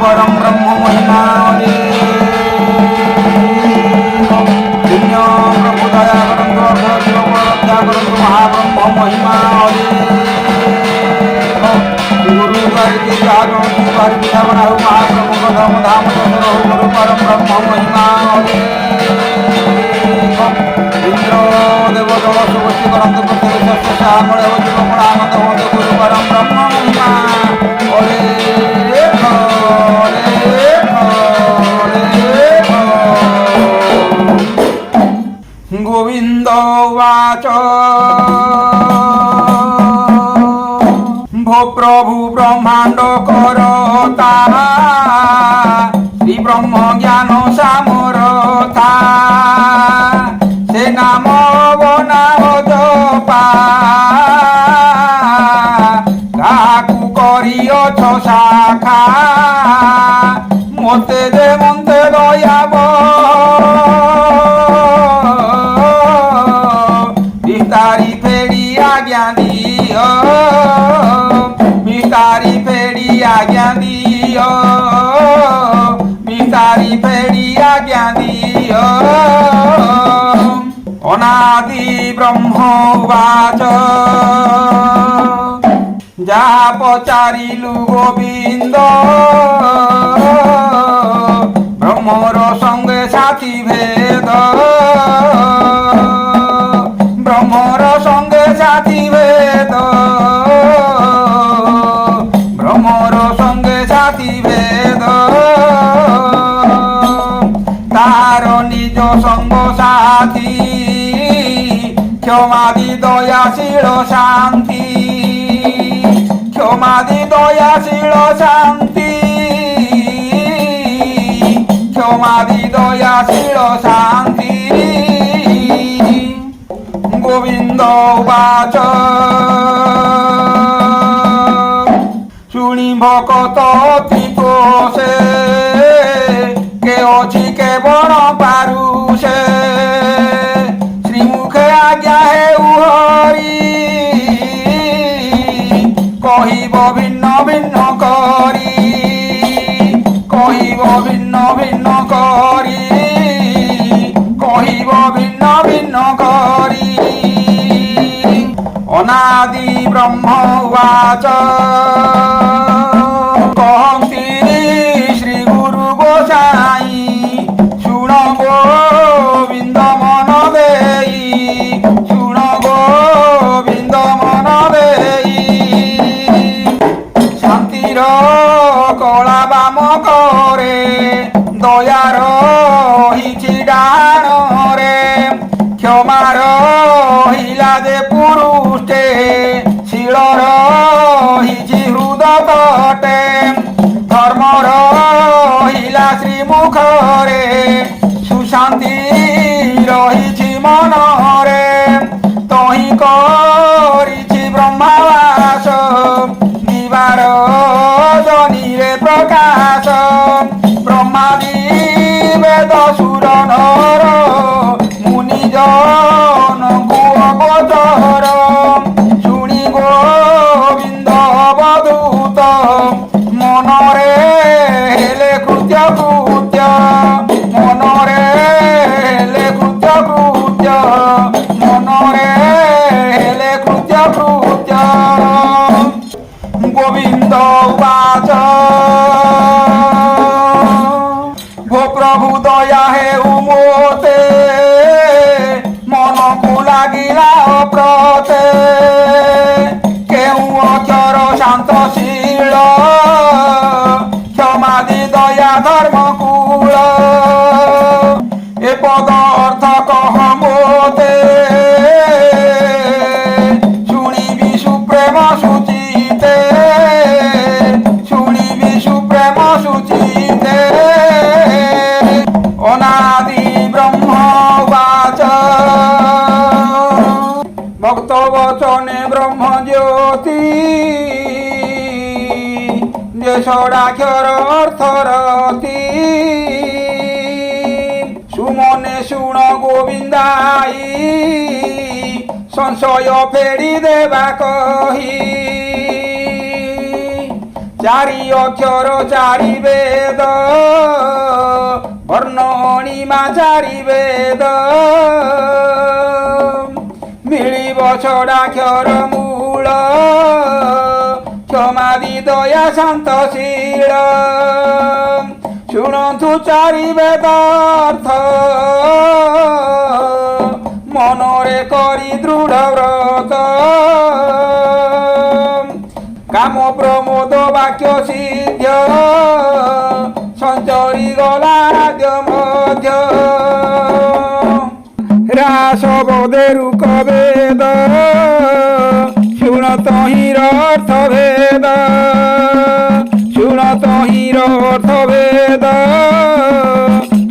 परम ब्रह्म महिमा प्रभु दया करंतु रक्षा करंतु महाब्रह्म महिमा गुरु द्वारिके महाप्रभु धम धाम गुरु परम ब्रह्म महिमा इंद्र देव जल सुगति करंतु प्रत्येक शस्य श्यामल आनंद होते गुरु परम ब्रह्म महिमा गोविंद वाच भो प्रभु ब्रह्मांड करता श्री ब्रह्म ज्ञान सामरथा से नाम बनाओ जपा काकु करियछ शाखा मते दे मन्ते दयाब बिस्तारी फेरी आज्ञा दियो बिस्तारी फेरी आज्ञा दियो बिस्तारी फेरी आज्ञा दियो अनादि ब्रह्म वाच जा पचारिलु गोविंद ब्रह्मर संगे साथी भेद ब्रह्मर संगे साथी भेद ब्रह्मर संगे साथी भेद तार निज संग साथी क्षमादि दयाशील शांति क्षमादि दयाशील शांति क्षमादि दयाशील शांति गोविंद वाच शुणी भकत त्रिपोषे के अछि के बण पारुषे श्रीमुखे आज्ञा हे हरि कहिब भिन्न भिन्न करी कहिब भिन्न भिन्न करी कहिब भिन्न भिन्न करी अनादि ब्रह्म वाच कहन्ति श्री गुरु गोसाई शुण गोविंद मन देई शुण गोविंद मन देई शांतिर कला बाम करे दयार हिछि डाण रे क्षमार हिला दे पुरुषे शिलर हिछि हृदय तटे धर्मर हिला श्रीमुख रे सुशांति रहिछि मन रे तहि करिछि ब्रह्मवास दिवार जनि रे प्रकाश ब्रह्मादि वेद सुर नर मुनि जन गोचर शुणी गोविंद अवधूत मनरे हेले कृत्य कृत्य मनरे हेले कृत्य कृत्य मनरे हेले कृत्य कृत्य गोविंद वाच गो प्रभु दया हे उमोते मन को लागिला प्रते केउ अक्षर शांतशील क्षमादि दया धर्म कूल ए पद अर्थ कह मोते शुणिबि सुप्रेम सुचिते शुणिबि सुप्रेम सुचिते अनादि ब्रह्म वाच भक्त वचने ब्रह्म ज्योति देशडाक्षर अर्थरति सुमने शुण गोविंदाई संशय फेरी देवा कही চারি অক্ষর চারি বেদ বর্ণণিমা চারি বেদ মিলিব ছড়াক্ষর মূল ক্ষমাদি দয়া শান্তশীଳ শুণন্তু চারি বেদার্থ মনরে করি দৃঢ় ব্রত কাম প্রমোদ বাক্য সিদ্ধ সঞ্চরি গলা মধ্য রাসবদে রুক বেদ শুণত হির অর্থ ভেদ শুণত হির অর্থ ভেদ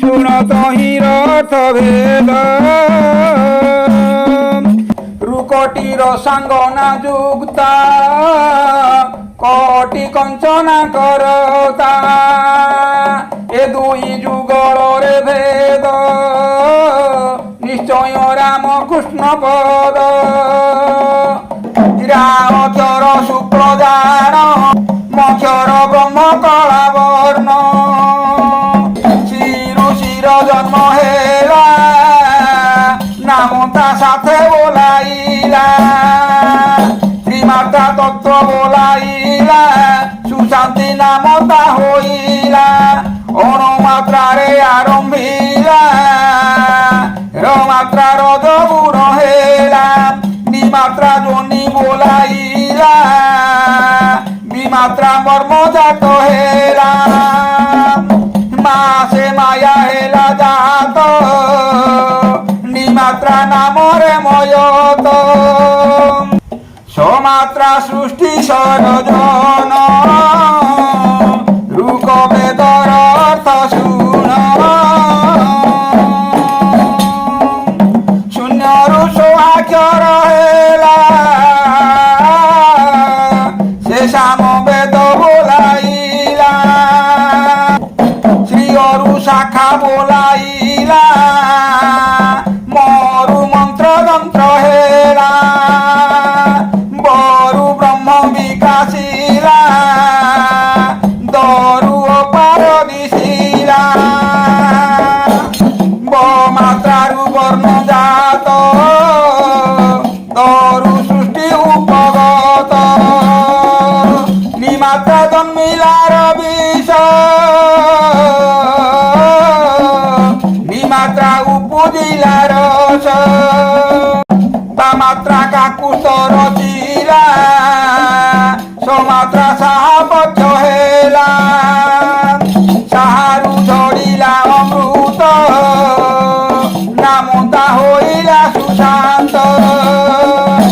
শুণত হির অর্থ ভেদ রুকটির সাঙ্গনা যুক্তা কটি কঞ্চনা করতা এ দুই যুগলরে ভেদ নিশ্চয় রাম কৃষ্ণ পদ অক্ষর সুপ্রদান মক্ষর ব্রহ্ম কলা বর্ণ শিরু শির জন্ম হেলা নামতা সাথে বলাইলা শ্রীমাতা তত্ত্ব বলাইলা সুশান্তি নামতা হইলা অনুমাত্রারে আরম্ভিলা রমাত্রা রদ গুণ হেলা নিমাত্রা জনি বলাইলা বিমাত্রা মর্মজাত হেলা মাসে মায়া হেলা জাত নিমাত্রা নামরে ময়ত সমাত্রা সৃষ্টি সরজন রুক বেদর অর্থ শুণ শূন্যরু সোহাক্ষর হেলা সে সাম বেদ বলাইলা শ্রী অরু শাখা বলাইলা মরু মন্ত্র যন্ত্র হেলা বরু ব্রহ্ম বিকাশিলা দরু অপার দিশিলা বমাত্রারু বর্ণ জাত দরু সৃষ্টি উপগত নিমাত্রা জন্মিলার বিষ নিমাত্রা উপজিলার তামাত্রা কাকুস্ত রচিলা সমাত্রা সাহাবদ্ধ হেলা সাহারু ঝড়িলা অমৃত নামতা হইলা সুশান্ত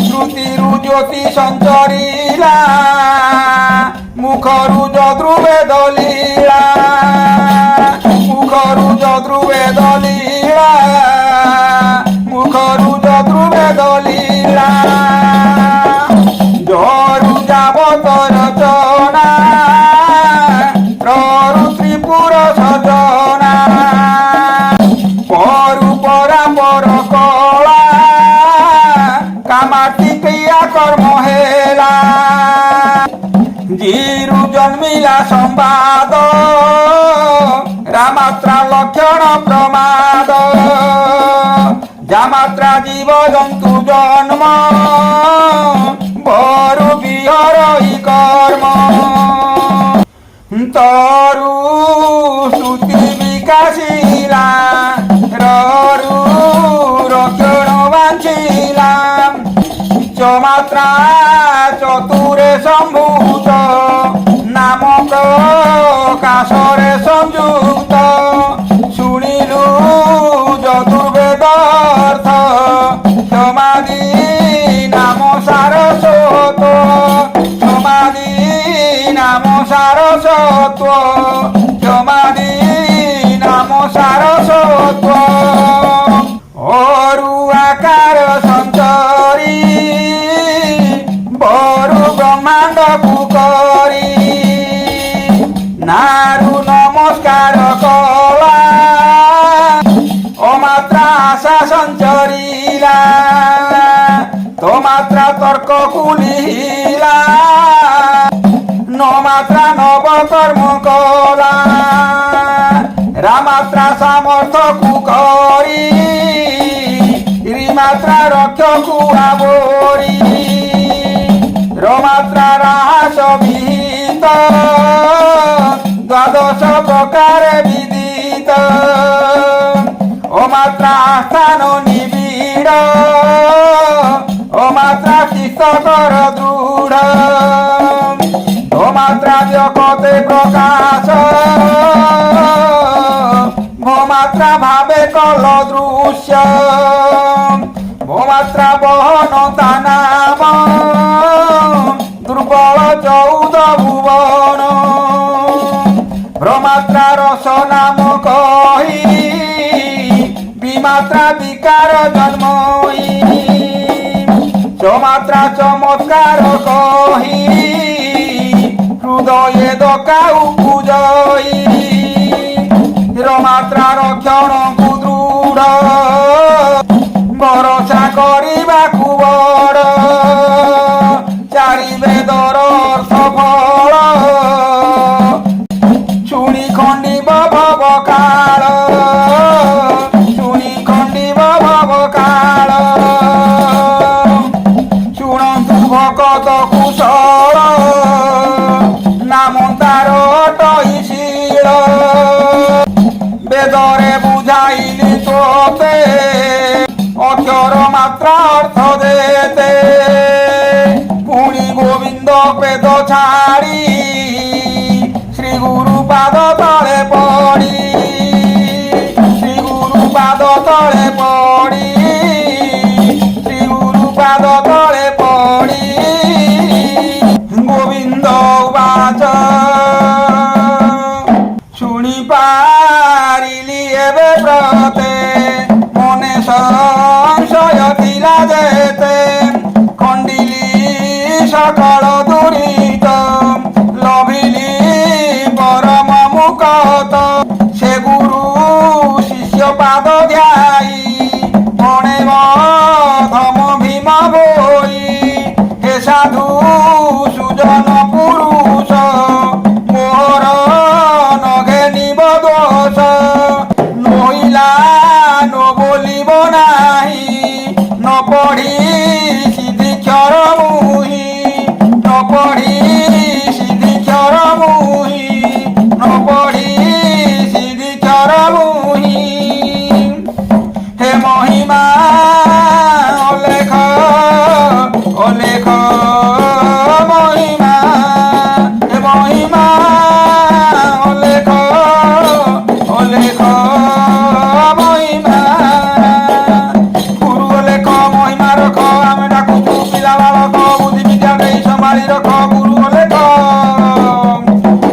শ্রুতিরু জ্যোতি সঞ্চরিলা মুখরু যদ্রুবে দলীলা মুখরু যদ্রুবে দলীলা মুখরু যদ্রুবে দলীলা জরু যাবত রচনা প্ররু ত্রিপুর সজনা পরু পরাপর কলা কামাটি ক্রিয়া কর্ম হেলা জিরু জন্মিলা সম্বাদ রামাত্রা লক্ষণ প্রমাদ যামাত্রা জীব জন্তু জন্ম বরু বিহরই কর্ম তরু শ্রুতি বিকাশিলা ররু রক্ষণ বাঞ্ছিলাম চমাত্রা চতুরে সম্ভূত নাম প্রকাশরে সংযুক্ত শুনিলু চতুর্বেদর্থ সমাধি নাম সারস্বত সমাধি নাম সারস্বত সমাধি নাম সারস্বত অরু আকার সঞ্চরি বরু ব্রহ্মাণ্ড পুকরি নারু নমস্কার কলা অমাত্রা আশা সঞ্চরিলা তোমাত্রা তর্ক কুলিলা নমাত্রা কর্ম কলা রামাত্রা সামর্থ্যকু করি রিমাত্রা রক্ষকু আবরি রমাত্রা রাহাস বিহিত দ্বাদশ প্রকারে বিদিত ও মাত্রা আস্থান নিবিড় ও মাত্রা শিষ্টকর দৃঢ় ও মাত্রা জগতে প্রকাশ ভোমাত্রা ভাবে কল দৃশ্য ভোমাত্রা বহন তা নাম দুর্বল চৌদ ভুবন ভ্রমাত্রা রস নাম কহি বিমাত্রা বিকার জন্মই চমাত্রা চমৎকার কহি হৃদয়ে দকাউ পূজই রমাত্রা রক্ষণ দৃঢ় ভরসা କରିବାକୁ বড় চারি বেদর সফল শুনি খণ্ডিব ভব কাଳ শুনি খণ্ডিব ভব কাଳ শুଣନ୍ତୁ ভকত কুশଳ নাম তার অটইশীଳ বেদরে বুঝাইলি তোতে অক্ষর মাত্রা অর্থ দেতে পুଣି গোবিন্দ বেদ ছাড়ি শ্রী গুরু পাদ তলে পড়ি শ্রী গুরু পাদ তলে পড়ি শ্রী গুরু পাদ তলে পড়ি গোবিন্দ বাচ শুনি পারিলি এবে ব্রতে মনে সংশয় ଥିଲା যেতে খণ্ডিলি সকল দুরিত লভিলি পরম মুকত সে গুরু শিষ্য পাদ ধ্যাই মনে ধম ভীম বই হে সাধু সুজন পুরুষ মোর নঘে নিব দোষ নহিলা ন বলিব নাহি ন পঢ়ি সিদ্ধিক্ষর মুহি ন পঢ়ি সিদ্ধিক্ষর মুহি ন পঢ়ি সিদ্ধিক্ষর মুহি হে মহিমা অলেখ অলেখ মহিমা হে মহিমা অলেখ অলেখ মহিমা গুরু অলেখ মহিমা রখ আমি ডাকুଛୁ পিলা বালক বুদ্ধি বিদ্যা দেই সম্ভাଳି রখ গুরু অলেখ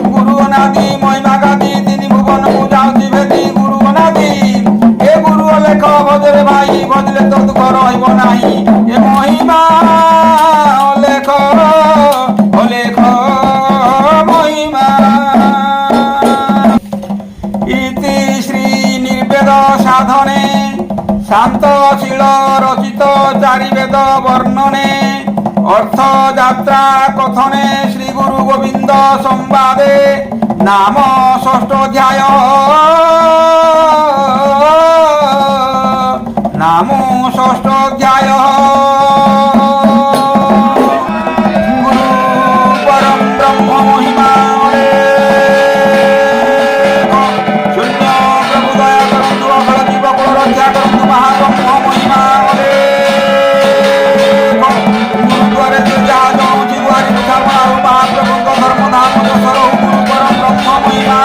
গুরু অনাদি মহিমা গাদি তিনি ভুবনକୁ ଯାଉଛି ভেদি গুরু অনাদি এ গুরু অলেখ ভজরে ভাই ভজলে তো দুঃখ ରହିବ ନାହିଁ এ মহিমা অলেখ অলেখ মহিমা ইতি শ্রী নির্বেদ সাধনে শান্তশীল রচিত চারি বেদ বর্ণনে অর্থ যাত্রা কথনে শ্রী গুরু গোবিন্দ সংবাদে নাম ষষ্ঠ অধ্যায় নাম ষষ্ঠ অধ্যায় গুরু পরম ব্রহ্ম মহিমা শূন্য প্রভু দয়া করন্তু অখল জীব কুল রক্ষা করন্তু মহাব্রহ্ম মহিমা গুরুদ্বারে যে যাহা জଣଉଛି ଗୁହାରି ବୁଝାମଣା ମହାପ୍ରଭୁଙ୍କ ଧର୍ମ ଧାମ ଦଶର ଗୁରୁ ପରମ ବ୍ରହ୍ମ ମହିମା